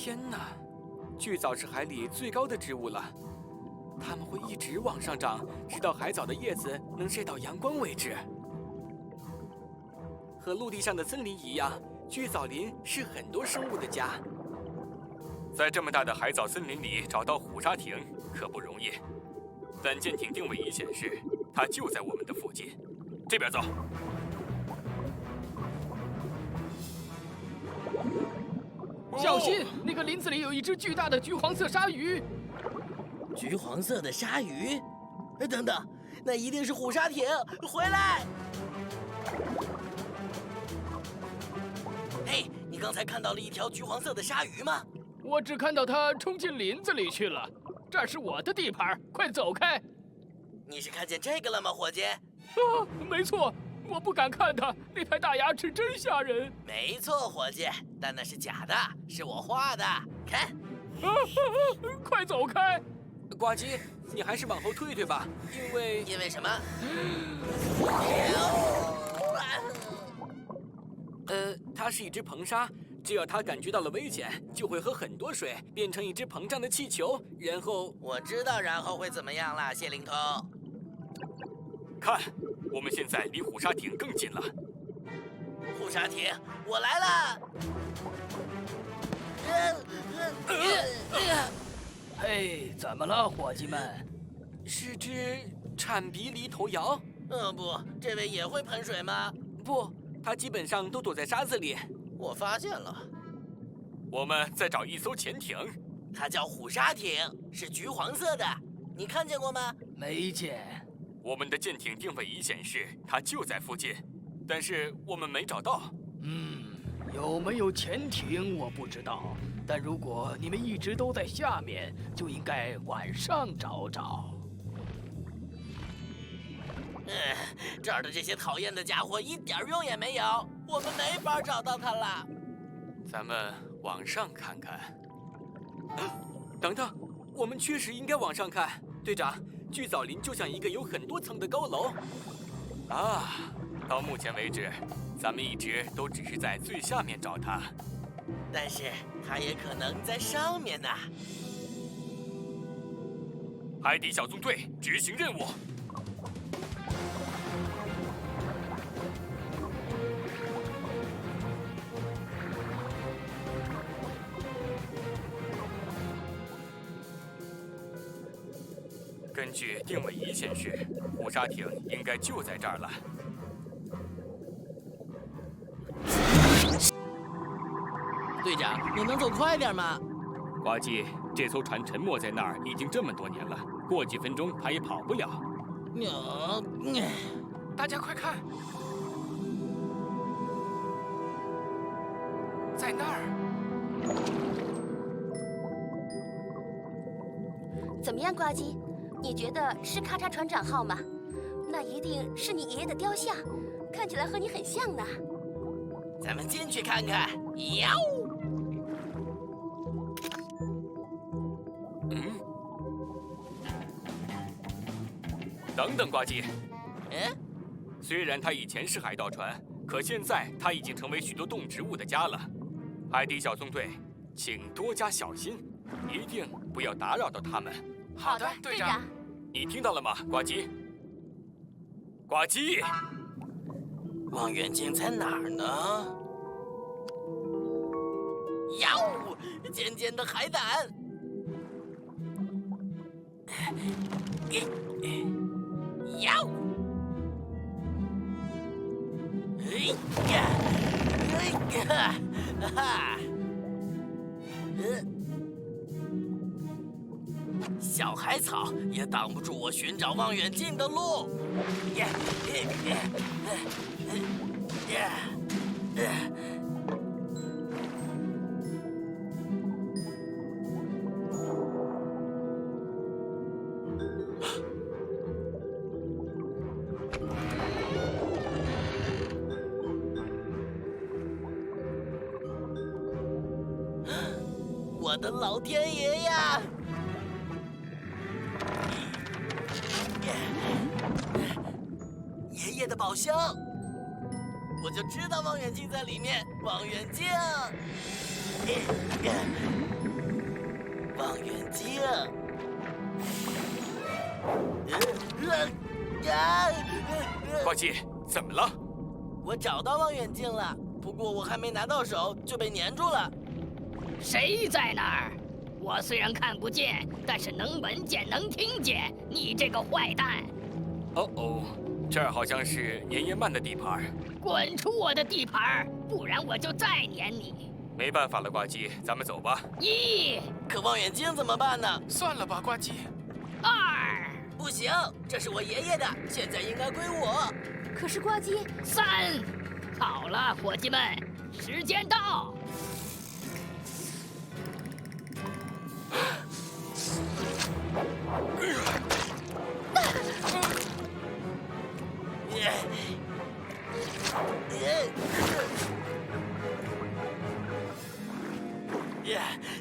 天哪，巨藻是海里最高的植物了，它们会一直往上涨，直到海藻的叶子能晒到阳光为止。和陆地上的森林一样，巨藻林是很多生物的家。在这么大的海藻森林里找到虎鲨艇可不容易，但舰艇定位仪显示它就在我们的附近。这边走。小心，那个林子里有一只巨大的橘黄色鲨鱼。橘黄色的鲨鱼？等等，那一定是虎鲨艇！回来！哎，你刚才看到了一条橘黄色的鲨鱼吗？我只看到它冲进林子里去了。这是我的地盘，快走开！你是看见这个了吗，伙计？没错，我不敢看它，那排大牙齿真吓人。没错，伙计，但那是假的，是我画的。看，快走开！呱唧，你还是往后退退吧，因为什么？它是一只硼鲨，只要它感觉到了危险，就会喝很多水，变成一只膨胀的气球，然后……我知道，然后会怎么样啦，谢灵通？看，我们现在离虎鲨艇更近了。虎鲨艇，我来了！嘿，怎么了，伙计们？是只铲鼻犁头鳐？不，这位也会喷水吗？不，它基本上都躲在沙子里。我发现了，我们在找一艘潜艇，它叫虎鲨艇，是橘黄色的，你看见过吗？没见。我们的舰艇定位仪显示它就在附近，但是我们没找到。有没有潜艇我不知道，但如果你们一直都在下面，就应该晚上找找。这儿的这些讨厌的家伙一点用也没有，我们没法找到它了。咱们往上看看。等等，我们确实应该往上看。队长，巨藻林就像一个有很多层的高楼。到目前为止，咱们一直都只是在最下面找它，但是它也可能在上面呢。海底小纵队执行任务。根据定位仪显示，虎鲨艇应该就在这儿了。队长，你能走快点吗？呱唧，这艘船沉没在那儿已经这么多年了，过几分钟它也跑不了。大家快看，在那儿。怎么样，呱唧？你觉得是咔嚓船长号吗？那一定是你爷爷的雕像，看起来和你很像呢。咱们进去看看。哟！等等，呱唧。虽然它以前是海盗船，可现在它已经成为许多动植物的家了。海底小纵队，请多加小心，一定不要打扰到它们。好的，队长。你听到了吗，呱唧？呱唧，望远镜在哪儿呢？哟，尖尖的海胆！哟！小海草也挡不住我寻找望远镜的路。我的老天爷呀！爷爷的宝箱，我就知道望远镜在里面。望远镜，望远镜。呱唧，怎么了？我找到望远镜了，不过我还没拿到手就被粘住了。谁在那儿？我虽然看不见，但是能闻见，能听见。你这个坏蛋！哦，这儿好像是粘液曼的地盘。滚出我的地盘，不然我就再撵你！没办法了，呱唧，咱们走吧。1、可望远镜怎么办呢？算了吧，呱唧。 2。不行，这是我爷爷的，现在应该归我。可是呱唧3。好了，伙计们，时间到。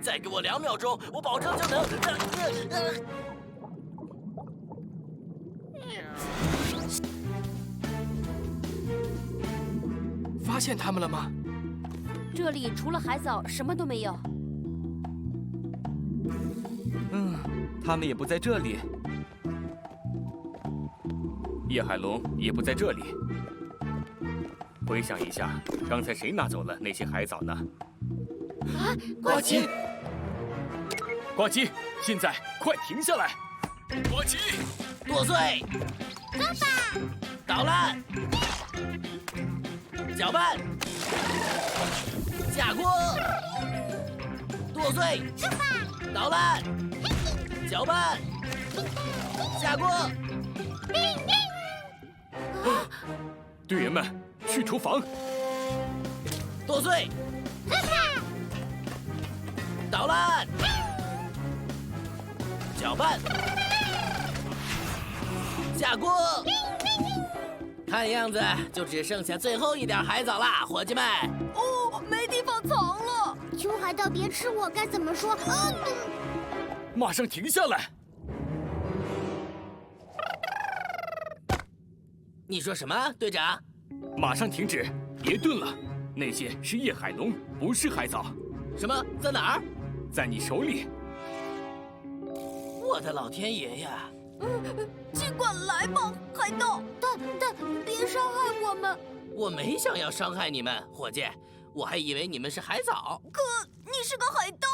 再给我2秒钟，我保证就能。发现他们了吗？这里除了海藻什么都没有。他们也不在这里。叶海龙也不在这里。回想一下，刚才谁拿走了那些海藻呢？呱唧，呱唧，现在快停下来！呱唧，剁碎，捣烂，搅拌，下锅，剁碎，捣烂，搅拌，下锅。队员们，去厨房。剁碎，捣烂，搅拌，下锅。看样子就只剩下最后一点海藻啦，伙计们。哦，没地方藏了。穷海盗别吃我，该怎么说？马上停下来！你说什么，队长？马上停止，别炖了。那些是夜海龙，不是海藻。什么？在哪儿？在你手里。我的老天爷呀！尽管来吧，海盗。但别伤害我们。我没想要伤害你们，伙计，我还以为你们是海藻。可你是个海盗。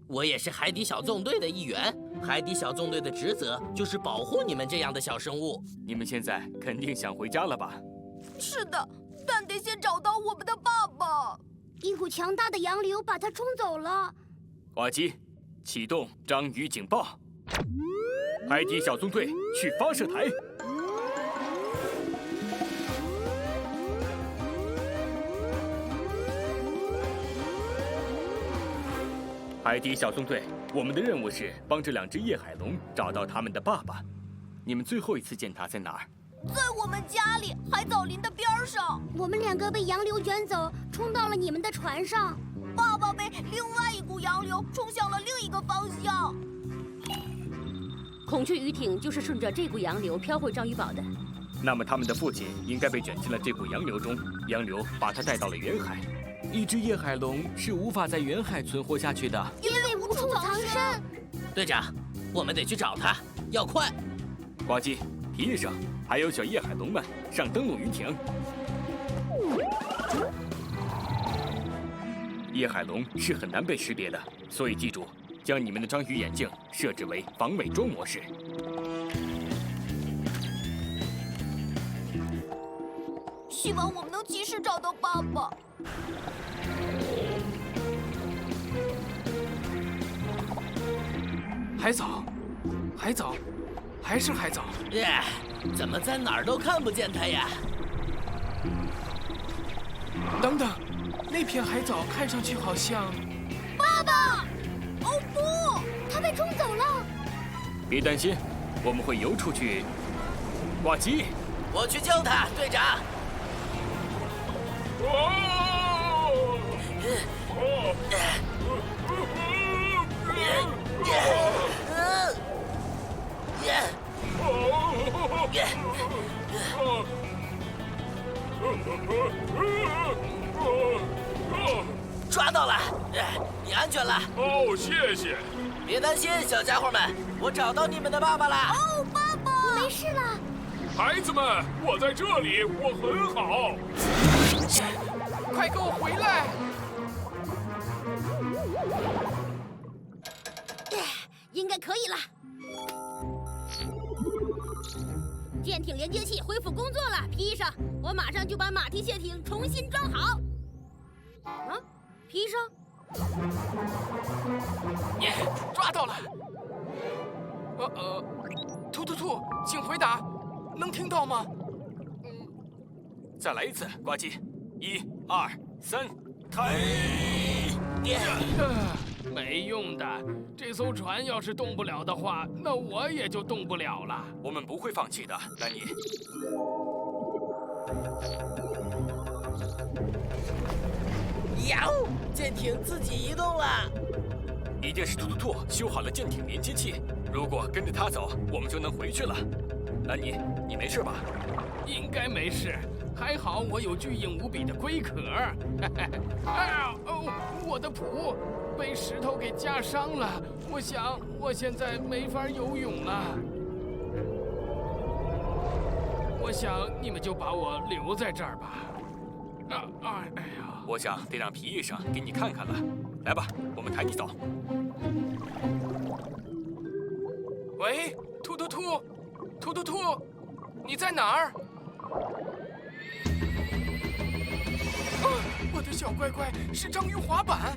我也是海底小纵队的一员。海底小纵队的职责就是保护你们这样的小生物。你们现在肯定想回家了吧？是的，但得先找到我们的爸爸。一股强大的洋流把它冲走了。呱唧，启动章鱼警报。海底小纵队去发射台。海底小纵队，我们的任务是帮这2只夜海龙找到他们的爸爸。你们最后一次见他在哪儿？在我们家里海藻林的边上。我们2个被洋流卷走，冲到了你们的船上。爸爸被另外一股洋流冲向了另一个方向。孔雀鱼艇就是顺着这股洋流飘回章鱼堡的。那么他们的父亲应该被卷进了这股洋流中，洋流把他带到了远海。一只夜海龙是无法在远海存活下去的。因为无处藏身。队长，我们得去找他，要快。呱唧，皮医生，还有小夜海龙们，上登陆鱼艇。夜海龙是很难被识别的，所以记住，将你们的章鱼眼镜设置为防伪装模式。希望我们能及时找到爸爸。海藻，海藻，还是海藻。怎么在哪儿都看不见它呀？等等，那片海藻看上去好像……爸爸！哦不，他被冲走了。别担心，我们会游出去。呱唧，我去救他，队长。抓到了，你安全了。哦，谢谢。别担心，小家伙们，我找到你们的爸爸了。哦，爸爸，没事了。孩子们，我在这里，我很好。快给我回来！应该可以了。舰艇连接器恢复工作了，皮医生，我马上就把马蹄蟹艇重新装好。啊，皮医生，抓到了！兔，请回答，能听到吗？再来一次，呱唧，1、2、3，开！没用的，这艘船要是动不了的话，那我也就动不了了。我们不会放弃的，兰尼。呀哦，舰艇自己移动了。一定是兔修好了舰艇连接器。如果跟着他走，我们就能回去了。兰尼，你没事吧？应该没事，还好我有巨硬无比的龟壳。哎呀，我的蹼被石头给夹伤了，我想我现在没法游泳了。我想你们就把我留在这儿吧。哎呀，我想得让皮医生给你看看了。来吧，我们抬你走。喂，兔，你在哪儿？我的小乖乖是章鱼滑板。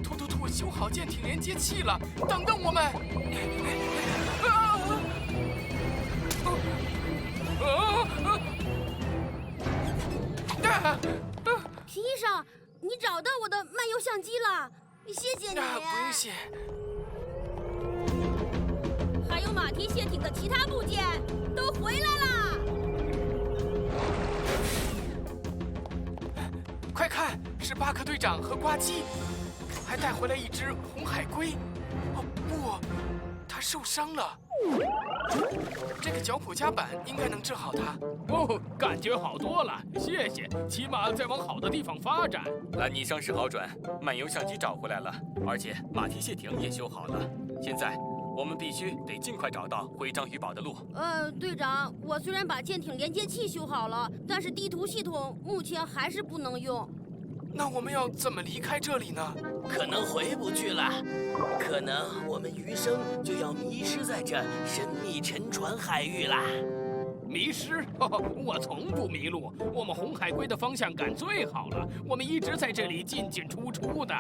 兔修好舰艇连接器了，等等我们。皮医生，你找到我的漫游相机了，谢谢你。不用谢。还有马蹄蟹艇的其他部件都回来啦！快看，是巴克队长和呱唧，还带回来一只红海龟。哦不，它受伤了。这个脚蹼夹板应该能治好它。哦，感觉好多了，谢谢。起码在往好的地方发展。兰尼伤势好转，漫游相机找回来了，而且马蹄蟹艇也修好了。现在我们必须得尽快找到回章鱼堡的路。队长，我虽然把舰艇连接器修好了，但是地图系统目前还是不能用。那我们要怎么离开这里呢？可能回不去了，可能我们余生就要迷失在这神秘沉船海域啦。迷失？我从不迷路，我们红海龟的方向感最好了，我们一直在这里进进出出的。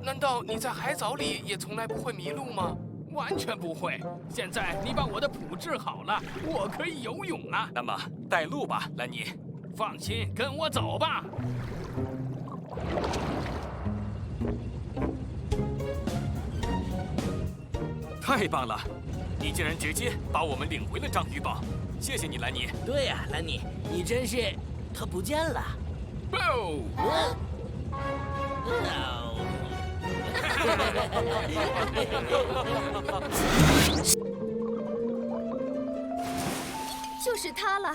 难道你在海藻里也从来不会迷路吗？完全不会。现在你把我的蹼治好了，我可以游泳了。那么带路吧，兰尼。放心，跟我走吧。太棒了！你竟然直接把我们领回了章鱼堡，谢谢你，兰尼。对呀，兰尼，你真是……它不见了。就是它了。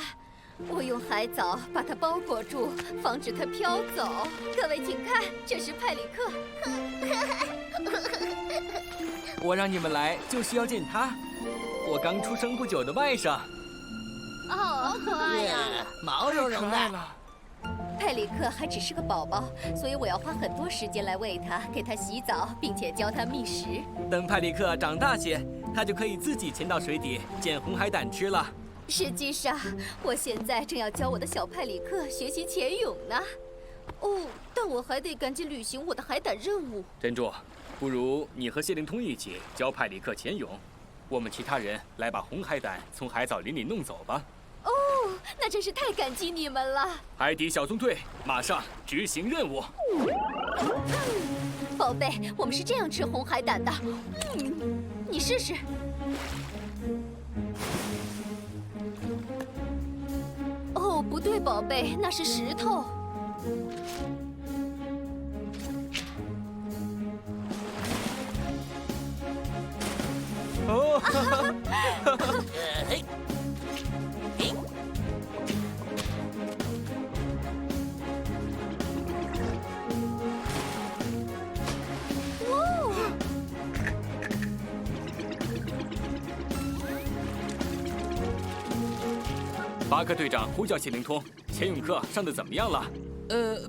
我用海藻把它包裹住，防止它飘走。各位请看，这是派里克。我让你们来就是要见他，我刚出生不久的外甥。哦，好可爱呀！毛茸茸的。派里克还只是个宝宝，所以我要花很多时间来喂他，给他洗澡，并且教他觅食。等派里克长大些，他就可以自己潜到水底捡红海胆吃了。实际上，我现在正要教我的小派里克学习潜泳呢。哦，但我还得赶紧履行我的海胆任务。珍珠，不如你和谢灵通一起教派里克潜泳，我们其他人来把红海胆从海藻林里弄走吧。哦，那真是太感激你们了。海底小纵队马上执行任务。宝贝，我们是这样吃红海胆的。你试试。哦，不对，宝贝，那是石头。哦，巴克队长呼叫谢灵通，潜泳课上的怎么样了？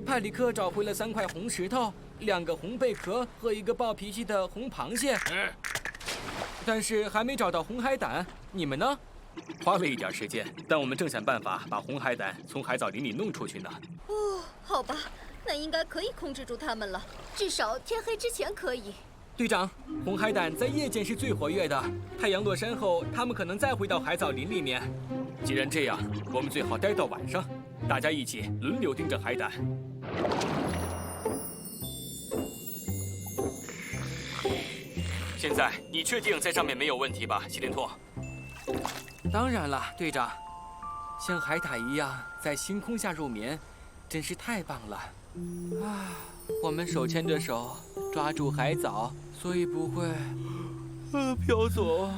派里克找回了3块红石头、2个红贝壳和1个暴脾气的红螃蟹，但是还没找到红海胆。你们呢？花了一点时间，但我们正想办法把红海胆从海藻林里弄出去呢。哦，好吧，那应该可以控制住他们了，至少天黑之前可以。队长，红海胆在夜间是最活跃的，太阳落山后，它们可能再回到海藻林里面。既然这样，我们最好待到晚上，大家一起轮流盯着海胆。现在你确定在上面没有问题吧，希林托？当然了，队长，像海獭一样在星空下入眠，真是太棒了。啊，我们手牵着手，抓住海藻，所以不会飘走。